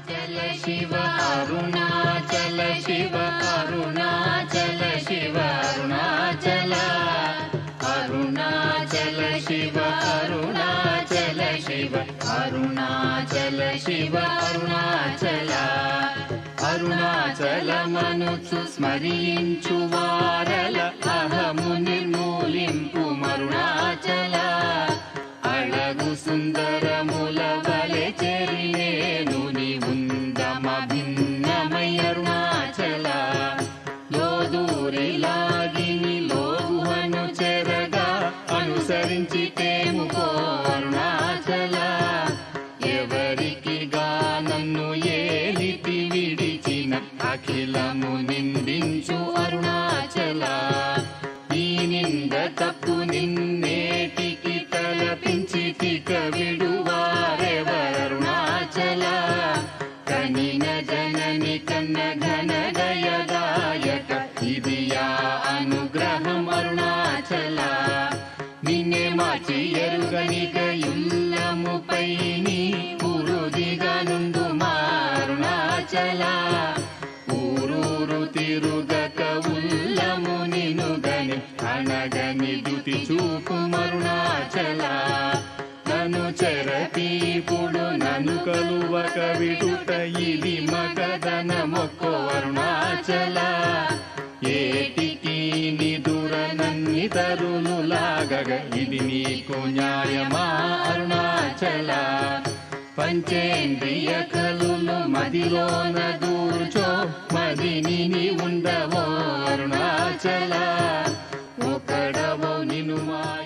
అరుణాచల శివ అరుణాచల శివ అరుణాచల శివ అరుణాచల అరుణాచల శివ అరుణాచల శివ అరుణాచల శివ అరుణాచల అరుణాచలమనుచు స్మరించు వారల అహము నిర్మూలింపు మరుణాచల అళగు సుందరముల వలె చెరినేను నీవుందమ భిన్నమై అరుణాచల లోదూరి లాగిని లోగుహను చెరగా అనుసరించి తేముకో అరుణాచల ఎవరికి నన్ను ఏలితి విడిచిన అఖిలము నిందించు అరుణాచల ఈ నింద తప్పు నిన్నేటికి తలపించి తిక విడువారెవరుణాచల కనిన జనని కన్న ఘన దయదాయక ఇది యా అనుగ్రహం అరుణాచల నిన్నే మార్చి ఎరుగనిక యుల్లముపై నీ పురుదిగా నుండు అరుణాచల ఊరూరు తిరుగక ఉల్లము నినుగని అనగని దుతి చూపు అరుణాచల నన్ను చెరపీపుడు నన్ను కలువక విడుట ఇది మగదన మొక్కో అరుణాచల ఏటికి నిదుర నన్ని తరులు లాగగ ఇది నీకు న్యాయమా అరుణాచల పంచేంద్రియ కలులు మదిలోన దూర్చో మదిని ఉండవో అరుణాచల ఒకడవో నిను మాయ